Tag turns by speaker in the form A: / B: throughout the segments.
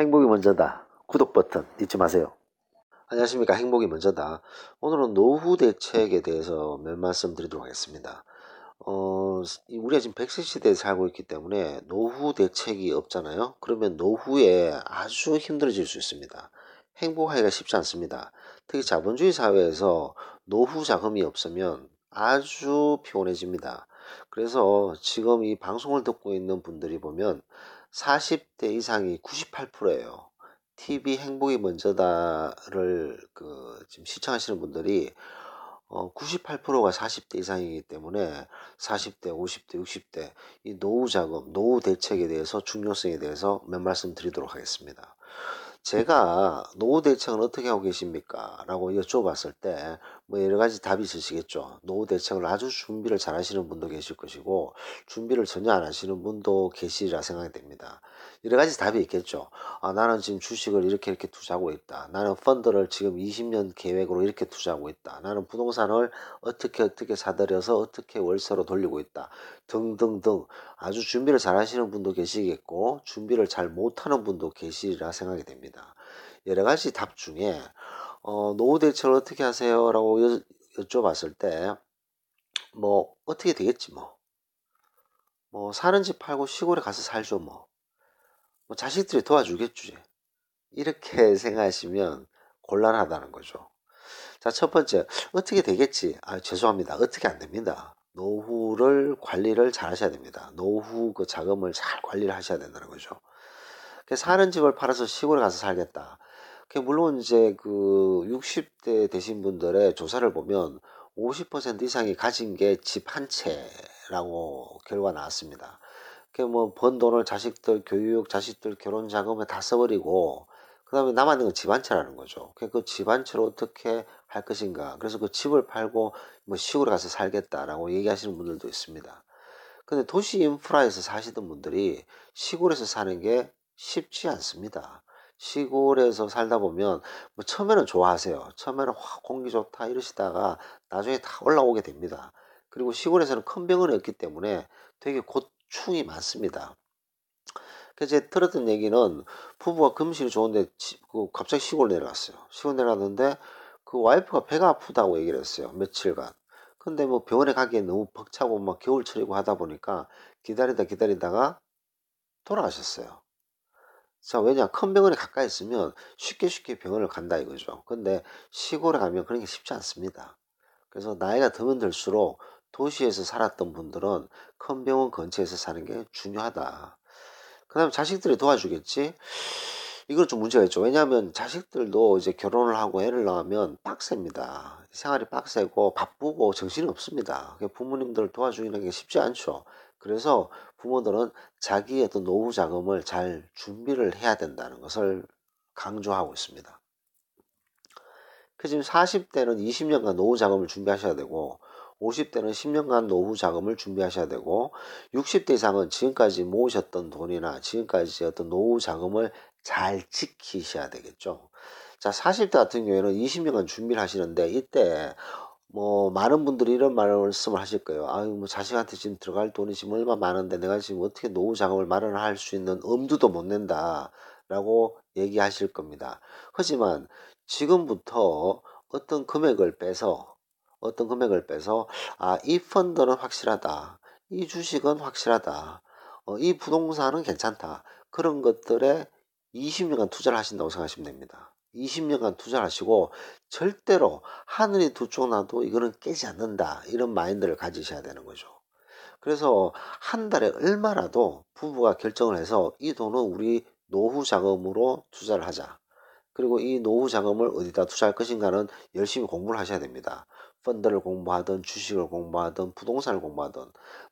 A: 행복이 먼저다. 구독 버튼 잊지 마세요. 안녕하십니까. 행복이 먼저다. 오늘은 노후 대책에 대해서 몇 말씀 드리도록 하겠습니다. 우리가 지금 100세 시대에 살고 있기 때문에 노후 대책이 없잖아요. 그러면 노후에 아주 힘들어질 수 있습니다. 행복하기가 쉽지 않습니다. 특히 자본주의 사회에서 노후 자금이 없으면 아주 피곤해집니다. 그래서 지금 이 방송을 듣고 있는 분들이 보면 40대 이상이 98%예요. TV 행복이 먼저다를 지금 시청하시는 분들이 98%가 40대 이상이기 때문에 40대, 50대, 60대 이 노후 자금, 노후 대책에 대해서 중요성에 대해서 몇 말씀 드리도록 하겠습니다. 제가 노후 대책은 어떻게 하고 계십니까? 라고 여쭤봤을 때 뭐 여러 가지 답이 있으시겠죠. 노후 대책을 아주 준비를 잘 하시는 분도 계실 것이고 준비를 전혀 안 하시는 분도 계시리라 생각이 됩니다. 여러 가지 답이 있겠죠. 나는 지금 주식을 이렇게 투자하고 있다. 나는 펀드를 지금 20년 계획으로 이렇게 투자하고 있다. 나는 부동산을 어떻게 사들여서 어떻게 월세로 돌리고 있다. 등등등 아주 준비를 잘 하시는 분도 계시겠고 준비를 잘 못하는 분도 계시리라 생각이 됩니다. 여러 가지 답 중에 노후 대책을 어떻게 하세요? 라고 여쭤봤을 때 뭐 어떻게 되겠지 뭐 사는 집 팔고 시골에 가서 살죠 뭐 자식들이 도와주겠지 이렇게 생각하시면 곤란하다는 거죠. 자, 첫 번째 어떻게 되겠지? 죄송합니다. 어떻게 안 됩니다. 노후를 관리를 잘 하셔야 됩니다. 노후 그 자금을 잘 관리를 하셔야 된다는 거죠. 사는 집을 팔아서 시골에 가서 살겠다. 물론 이제 60대 되신 분들의 조사를 보면 50% 이상이 가진 게 집 한 채라고 결과 나왔습니다. 뭐 번 돈을 자식들 교육, 자식들 결혼 자금에 다 써버리고 그 다음에 남아있는 건 집 한 채라는 거죠. 그 집 한 채로 어떻게 할 것인가. 그래서 그 집을 팔고 뭐 시골에 가서 살겠다라고 얘기하시는 분들도 있습니다. 근데 도시 인프라에서 사시던 분들이 시골에서 사는 게 쉽지 않습니다. 시골에서 살다 보면 뭐 처음에는 좋아하세요. 처음에는 공기 좋다 이러시다가 나중에 다 올라오게 됩니다. 그리고 시골에서는 큰 병원이 없기 때문에 되게 고충이 많습니다. 제가 들었던 얘기는 부부가 금실이 좋은데 갑자기 시골 내려갔어요. 시골 내려갔는데 그 와이프가 배가 아프다고 얘기를 했어요. 며칠간. 근데 뭐 병원에 가기에 너무 벅차고 막 겨울철이고 하다 보니까 기다리다가 돌아가셨어요. 자, 왜냐? 큰 병원에 가까이 있으면 쉽게 병원을 간다 이거죠. 근데 시골에 가면 그런 게 쉽지 않습니다. 그래서 나이가 들면 들수록 도시에서 살았던 분들은 큰 병원 근처에서 사는 게 중요하다. 그 다음에 자식들이 도와주겠지? 이건 좀 문제가 있죠. 왜냐하면 자식들도 이제 결혼을 하고 애를 낳으면 빡셉니다. 생활이 빡세고 바쁘고 정신이 없습니다. 부모님들을 도와주기는 게 쉽지 않죠. 그래서 부모들은 자기의 어떤 노후 자금을 잘 준비를 해야 된다는 것을 강조하고 있습니다. 지금 40대는 20년간 노후 자금을 준비하셔야 되고 50대는 10년간 노후 자금을 준비하셔야 되고 60대 이상은 지금까지 모으셨던 돈이나 지금까지 어떤 노후 자금을 잘 지키셔야 되겠죠. 자, 40대 같은 경우에는 20년간 준비를 하시는데 이때 뭐 많은 분들이 이런 말씀을 하실 거예요. 뭐 자식한테 지금 들어갈 돈이 지금 얼마 많은데 내가 지금 어떻게 노후 자금을 마련할 수 있는 엄두도 못 낸다라고 얘기하실 겁니다. 하지만 지금부터 어떤 금액을 빼서 이 펀드는 확실하다. 이 주식은 확실하다. 이 부동산은 괜찮다. 그런 것들에 20년간 투자를 하신다고 생각하시면 됩니다. 20년간 투자를 하시고 절대로 하늘이 두 쪽 나도 이거는 깨지 않는다. 이런 마인드를 가지셔야 되는 거죠. 그래서 한 달에 얼마라도 부부가 결정을 해서 이 돈은 우리 노후 자금으로 투자를 하자. 그리고 이 노후 자금을 어디다 투자할 것인가는 열심히 공부를 하셔야 됩니다. 펀드를 공부하든 주식을 공부하든 부동산을 공부하든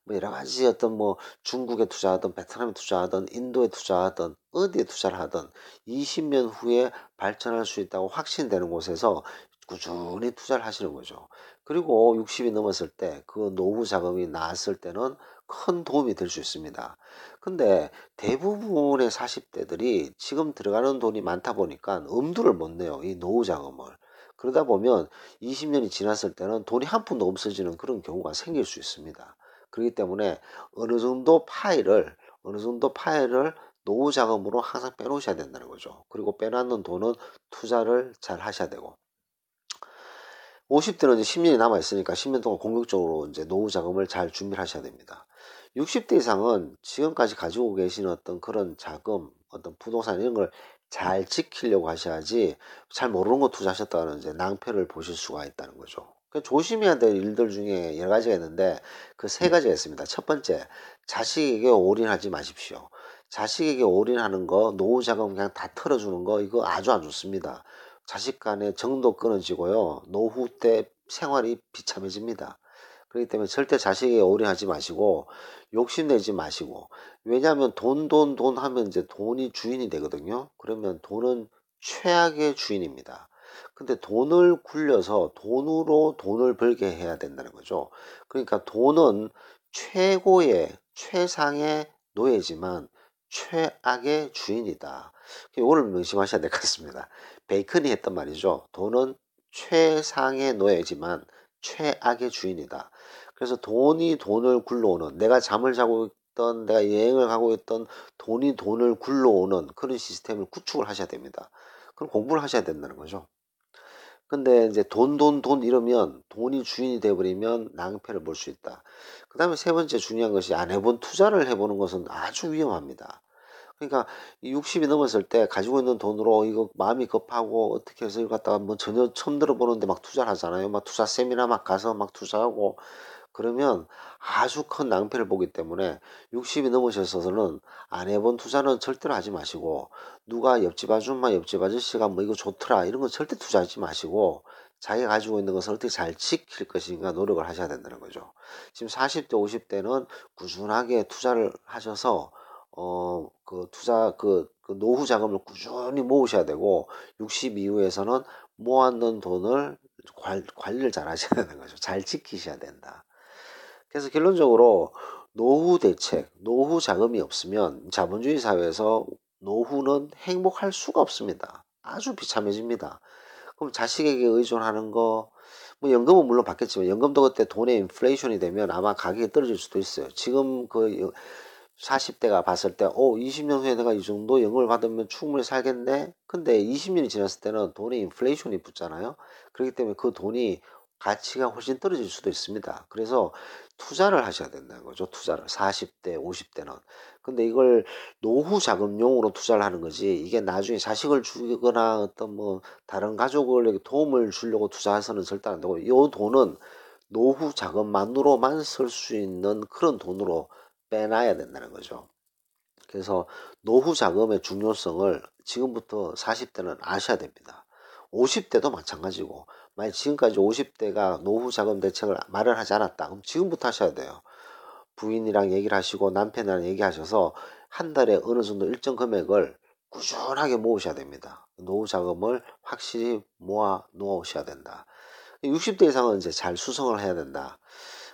A: 뭐 여러 가지 어떤 뭐 중국에 투자하든 베트남에 투자하든 인도에 투자하든 어디에 투자를 하든 20년 후에 발전할 수 있다고 확신되는 곳에서 꾸준히 투자를 하시는 거죠. 그리고 60이 넘었을 때 그 노후 자금이 나왔을 때는 큰 도움이 될 수 있습니다. 근데 대부분의 40대들이 지금 들어가는 돈이 많다 보니까 엄두를 못 내요. 이 노후 자금을. 그러다 보면 20년이 지났을 때는 돈이 한 푼도 없어지는 그런 경우가 생길 수 있습니다. 그렇기 때문에 어느 정도 파일을 노후 자금으로 항상 빼놓으셔야 된다는 거죠. 그리고 빼놨는 돈은 투자를 잘 하셔야 되고 50대는 이제 10년이 남아 있으니까 10년 동안 공격적으로 이제 노후 자금을 잘 준비를 하셔야 됩니다. 60대 이상은 지금까지 가지고 계시는 어떤 그런 자금, 어떤 부동산 이런 걸 잘 지키려고 하셔야지 잘 모르는 거 투자하셨다가는 이제 낭패를 보실 수가 있다는 거죠. 조심해야 될 일들 중에 여러 가지가 있는데 그 세 가지가 있습니다. 첫 번째, 자식에게 올인하지 마십시오. 자식에게 올인하는 거, 노후 자금 그냥 다 털어주는 거 이거 아주 안 좋습니다. 자식 간의 정도 끊어지고요. 노후 때 생활이 비참해집니다. 그렇기 때문에 절대 자식에게 올인하지 마시고 욕심내지 마시고 왜냐하면 돈 하면 이제 돈이 주인이 되거든요. 그러면 돈은 최악의 주인입니다. 근데 돈을 굴려서 돈으로 돈을 벌게 해야 된다는 거죠. 그러니까 돈은 최고의 최상의 노예지만 최악의 주인이다. 이거를 명심하셔야 될 것 같습니다. 베이컨이 했던 말이죠. 돈은 최상의 노예지만 최악의 주인이다. 그래서 돈이 돈을 굴러오는 내가 잠을 자고 있던 내가 여행을 가고 있던 돈이 돈을 굴러오는 그런 시스템을 구축을 하셔야 됩니다. 그럼 공부를 하셔야 된다는 거죠. 근데 이제 돈 이러면 돈이 주인이 돼 버리면 낭패를 볼 수 있다. 그다음에 세 번째 중요한 것이 안 해본 투자를 해 보는 것은 아주 위험합니다. 그러니까 이 60이 넘었을 때 가지고 있는 돈으로 이거 마음이 급하고 어떻게 해서 이거 갖다가 뭐 전혀 처음 들어보는데 막 투자를 하잖아요. 막 투자 세미나 막 가서 막 투자하고 그러면 아주 큰 낭패를 보기 때문에 60이 넘으셔서는 안 해본 투자는 절대로 하지 마시고 누가 옆집 아줌마 옆집 아저씨가 뭐 이거 좋더라 이런 거 절대 투자하지 마시고 자기가 가지고 있는 것을 어떻게 잘 지킬 것인가 노력을 하셔야 된다는 거죠. 지금 40대 50대는 꾸준하게 투자를 하셔서 그 투자 그 노후 자금을 꾸준히 모으셔야 되고 60 이후에서는 모았는 돈을 관리를 잘 하셔야 되는 거죠. 잘 지키셔야 된다. 그래서 결론적으로 노후 대책, 노후 자금이 없으면 자본주의 사회에서 노후는 행복할 수가 없습니다. 아주 비참해집니다. 그럼 자식에게 의존하는 거, 뭐 연금은 물론 받겠지만 연금도 그때 돈의 인플레이션이 되면 아마 가격이 떨어질 수도 있어요. 지금 그 40대가 봤을 때, 20년 후에 내가 이 정도 연금을 받으면 충분히 살겠네? 근데 20년이 지났을 때는 돈에 인플레이션이 붙잖아요? 그렇기 때문에 그 돈이 가치가 훨씬 떨어질 수도 있습니다. 그래서 투자를 하셔야 된다는 거죠. 투자를. 40대, 50대는. 근데 이걸 노후 자금용으로 투자를 하는 거지, 이게 나중에 자식을 주거나 어떤 뭐 다른 가족을 도움을 주려고 투자해서는 절대 안 되고, 이 돈은 노후 자금만으로만 쓸 수 있는 그런 돈으로 빼놔야 된다는 거죠. 그래서 노후 자금의 중요성을 지금부터 40대는 아셔야 됩니다. 50대도 마찬가지고 만약 지금까지 50대가 노후 자금 대책을 마련하지 않았다. 그럼 지금부터 하셔야 돼요. 부인이랑 얘기를 하시고 남편이랑 얘기하셔서 한 달에 어느 정도 일정 금액을 꾸준하게 모으셔야 됩니다. 노후 자금을 확실히 모아 놓으셔야 된다. 60대 이상은 이제 잘 수성을 해야 된다.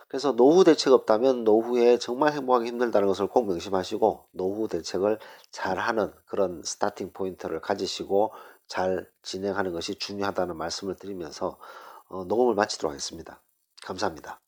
A: 그래서 노후 대책 없다면 노후에 정말 행복하기 힘들다는 것을 꼭 명심하시고 노후 대책을 잘하는 그런 스타팅 포인트를 가지시고 잘 진행하는 것이 중요하다는 말씀을 드리면서 녹음을 마치도록 하겠습니다. 감사합니다.